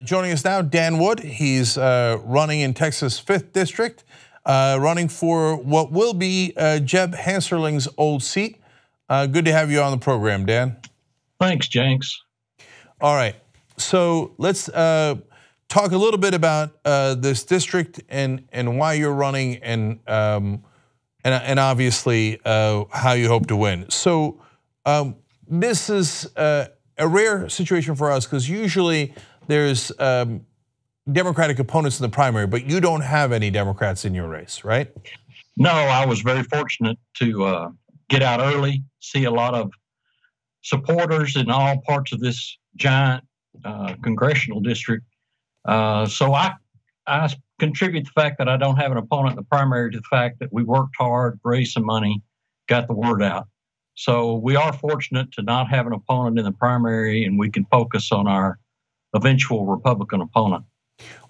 Joining us now, Dan Wood. He's running in Texas' 5th District, running for what will be Jeb Hensarling's old seat. Good to have you on the program, Dan. Thanks, Jenks. All right, so let's talk a little bit about this district and why you're running and obviously how you hope to win. So this is a rare situation for us because usually there's Democratic opponents in the primary, but you don't have any Democrats in your race, right? No, I was very fortunate to get out early, see a lot of supporters in all parts of this giant congressional district. So I contribute the fact that I don't have an opponent in the primary to the fact that we worked hard, raised some money, got the word out. So we are fortunate to not have an opponent in the primary, and we can focus on our eventual Republican opponent.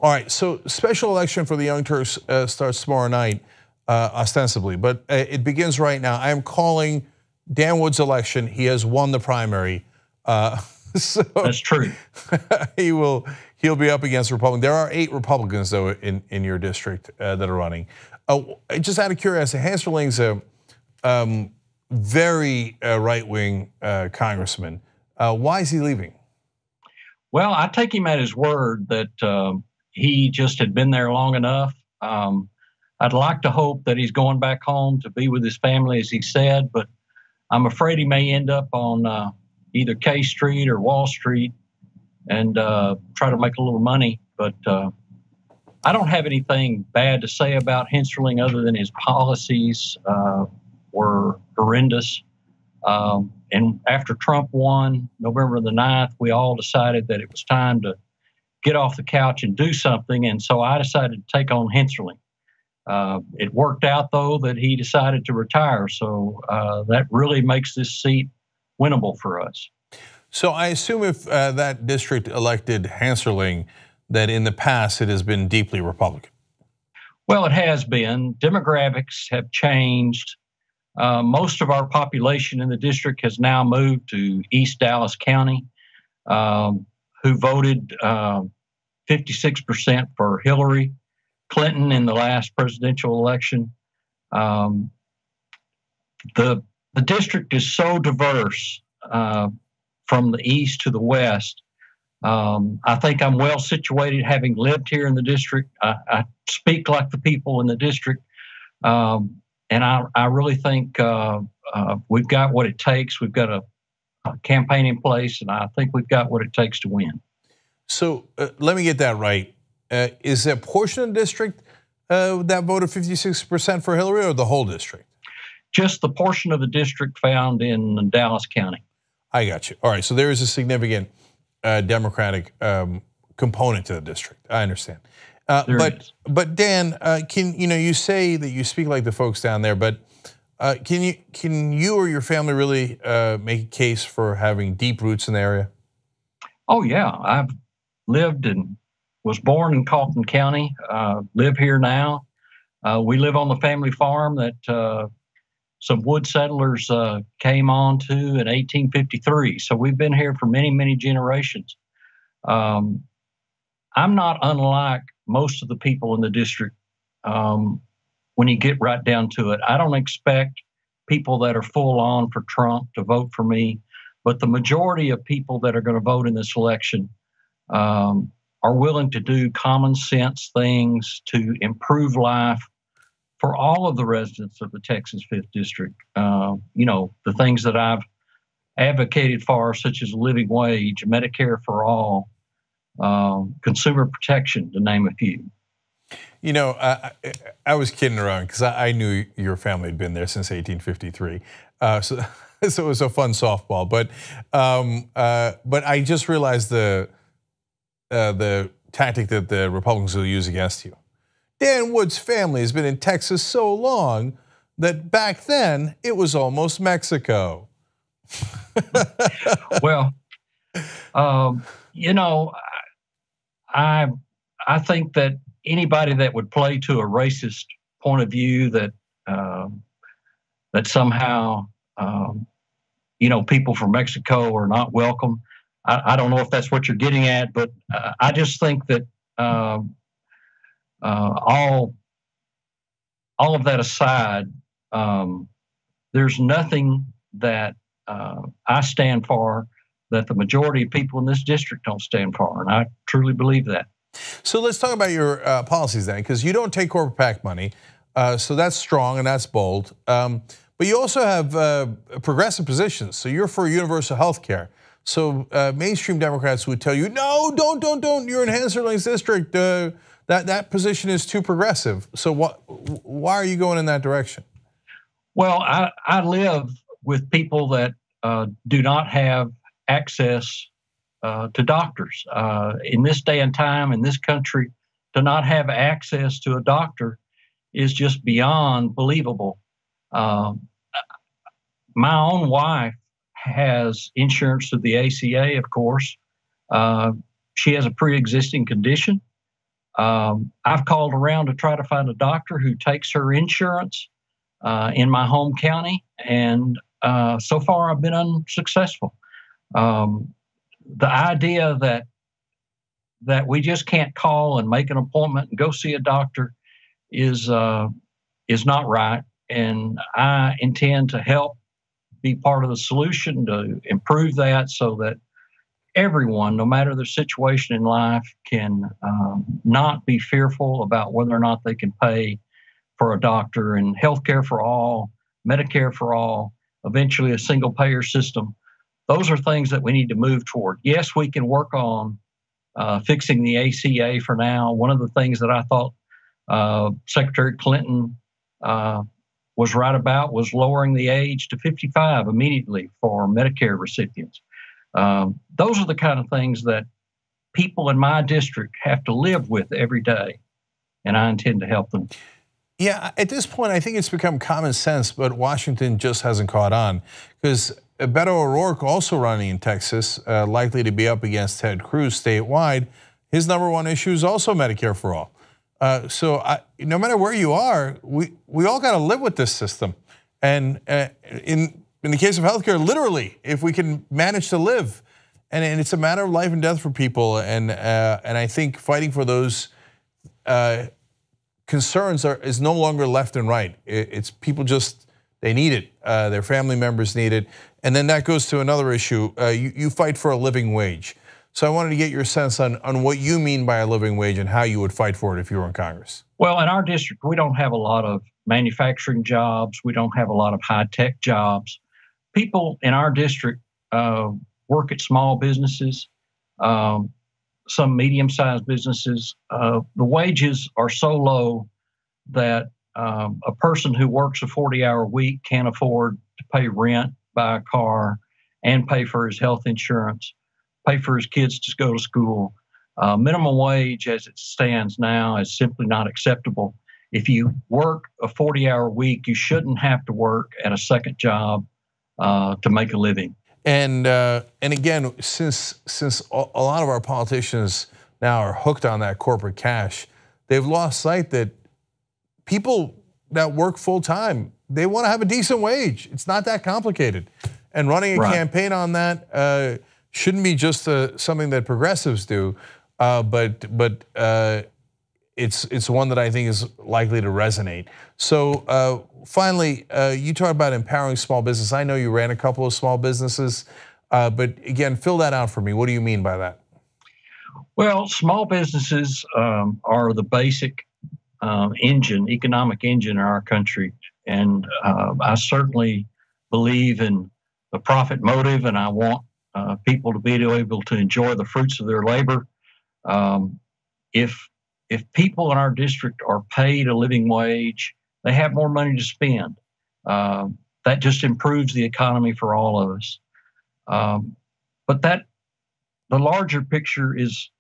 All right, so special election for the Young Turks starts tomorrow night, ostensibly, but it begins right now. I am calling Dan Wood's election. He has won the primary. So that's true. He'll be up against Republicans. There are 8 Republicans though in your district that are running. Just out of curiosity, Hensarling's a very right-wing congressman. Why is he leaving? Well, I take him at his word that he just had been there long enough. I'd like to hope that he's going back home to be with his family, as he said, but I'm afraid he may end up on either K Street or Wall Street and try to make a little money. But I don't have anything bad to say about Hensarling other than his policies were horrendous. And after Trump won November the 9th, we all decided that it was time to get off the couch and do something. And so I decided to take on Hensarling. It worked out, though, that he decided to retire. So that really makes this seat winnable for us. So I assume if that district elected Hensarling, that in the past it has been deeply Republican. Well, it has been. Demographics have changed. Most of our population in the district has now moved to East Dallas County, who voted 56% for Hillary Clinton in the last presidential election. The district is so diverse from the east to the west. I think I'm well situated, having lived here in the district. I speak like the people in the district. And I really think we've got what it takes. We've got a campaign in place, and I think we've got what it takes to win. So let me get that right. Is there a portion of the district that voted 56% for Hillary, or the whole district? Just the portion of the district found in Dallas County. I got you. All right, so there is a significant Democratic component to the district. I understand. But Dan, you say that you speak like the folks down there, but can you or your family really make a case for having deep roots in the area? Oh yeah, I've lived and was born in Kaufman County. Live here now. We live on the family farm that some wood settlers came on to in 1853. So we've been here for many, many generations. I'm not unlike most of the people in the district when you get right down to it. I don't expect people that are full on for Trump to vote for me, but the majority of people that are going to vote in this election are willing to do common sense things to improve life for all of the residents of the Texas 5th District. The things that I've advocated for, such as living wage, Medicare for all, consumer protection, to name a few. I was kidding around because I knew your family had been there since 1853. So it was a fun softball. But I just realized the tactic that the Republicans will use against you. Dan Wood's family has been in Texas so long that back then it was almost Mexico. Well, I think that anybody that would play to a racist point of view that that somehow people from Mexico are not welcome, I don't know if that's what you're getting at, but I just think that all of that aside, there's nothing that I stand for that the majority of people in this district don't stand for, and I truly believe that. So let's talk about your policies then, because you don't take corporate PAC money, so that's strong and that's bold. But you also have progressive positions, so you're for universal health care. So mainstream Democrats would tell you, no, don't. You're in Hensarling's district. That position is too progressive. So why are you going in that direction? Well, I live with people that do not have access to doctors. In this day and time, in this country, to not have access to a doctor is just beyond believable. My own wife has insurance through the ACA, of course. She has a pre-existing condition. I've called around to try to find a doctor who takes her insurance in my home county, and so far I've been unsuccessful. The idea that we just can't call and make an appointment and go see a doctor is not right, and I intend to help be part of the solution to improve that so that everyone, no matter their situation in life, can not be fearful about whether or not they can pay for a doctor. And healthcare for all, Medicare for all, eventually a single payer system. Those are things that we need to move toward. Yes, we can work on fixing the ACA for now. One of the things that I thought Secretary Clinton was right about was lowering the age to 55 immediately for Medicare recipients. Those are the kind of things that people in my district have to live with every day, and I intend to help them. Yeah, at this point, I think it's become common sense, but Washington just hasn't caught on. Because Beto O'Rourke, also running in Texas, likely to be up against Ted Cruz statewide, his #1 issue is also Medicare for all. So no matter where you are, we all got to live with this system. And in the case of healthcare, literally, if we can manage to live, and it's a matter of life and death for people. And I think fighting for those concerns is no longer left and right. It's people just, they need it. Their family members need it. And then that goes to another issue. You fight for a living wage. So I wanted to get your sense on what you mean by a living wage and how you would fight for it if you were in Congress. Well, in our district, we don't have a lot of manufacturing jobs. We don't have a lot of high-tech jobs. People in our district work at small businesses, some medium-sized businesses. The wages are so low that a person who works a 40-hour week can't afford to pay rent, buy a car, and pay for his health insurance, pay for his kids to go to school. Minimum wage as it stands now is simply not acceptable. If you work a 40-hour week, you shouldn't have to work at a second job to make a living. And again, since a lot of our politicians now are hooked on that corporate cash, they've lost sight that people that work full time, they want to have a decent wage. It's not that complicated, and running a campaign on that shouldn't be just something that progressives do, but it's one that I think is likely to resonate. So finally, you talk about empowering small business. I know you ran a couple of small businesses, but again, fill that out for me. What do you mean by that? Well, small businesses are the basic economic engine in our country, and I certainly believe in the profit motive, and I want people to be able to enjoy the fruits of their labor. If people in our district are paid a living wage, they have more money to spend. That just improves the economy for all of us. But the larger picture is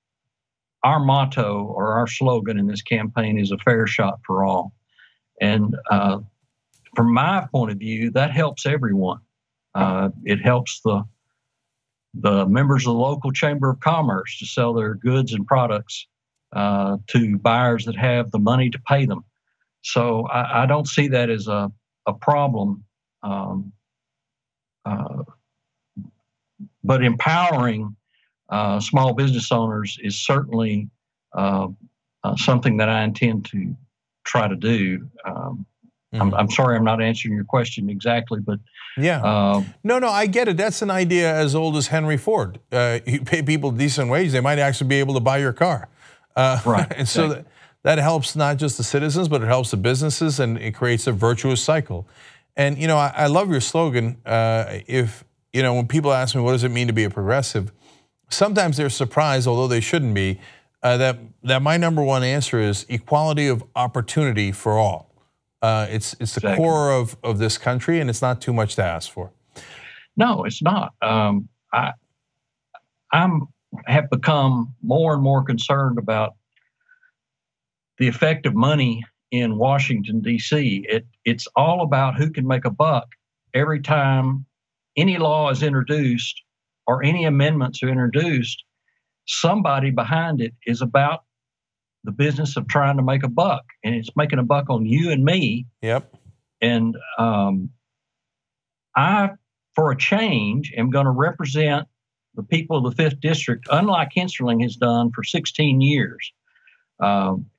our motto or our slogan in this campaign is a fair shot for all. And from my point of view, that helps everyone. It helps the members of the local Chamber of Commerce to sell their goods and products to buyers that have the money to pay them. So I don't see that as a problem. But empowering small business owners is certainly something that I intend to try to do. I'm sorry I'm not answering your question exactly, but yeah, no, I get it. That's an idea as old as Henry Ford. You pay people decent wage, they might actually be able to buy your car. Right, and so that helps not just the citizens, but it helps the businesses, and it creates a virtuous cycle. And I love your slogan. If when people ask me what does it mean to be a progressive, sometimes they're surprised, although they shouldn't be, that my number one answer is equality of opportunity for all. It's the core of this country, and it's not too much to ask for. No, it's not. I have become more and more concerned about the effect of money in Washington, D.C. It's all about who can make a buck. Every time any law is introduced or any amendments are introduced, somebody behind it is about the business of trying to make a buck, and it's making a buck on you and me. Yep. And I, for a change, am going to represent the people of the 5th District, unlike Hensarling has done for 16 years.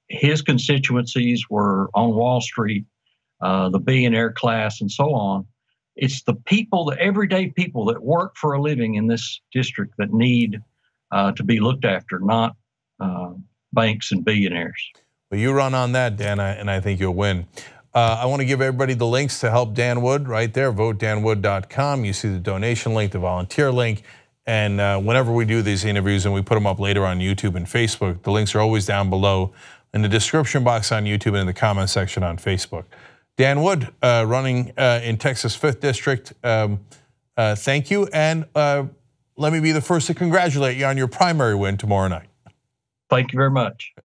His constituencies were on Wall Street, the billionaire class, and so on. It's the people, the everyday people that work for a living in this district that need to be looked after, not banks and billionaires. Well, you run on that, Dan, and I think you'll win. I want to give everybody the links to help Dan Wood right there, votedanwood.com. You see the donation link, the volunteer link, and whenever we do these interviews and we put them up later on YouTube and Facebook, the links are always down below in the description box on YouTube and in the comment section on Facebook. Dan Wood, running in Texas 5th District, thank you, and let me be the first to congratulate you on your primary win tomorrow night. Thank you very much.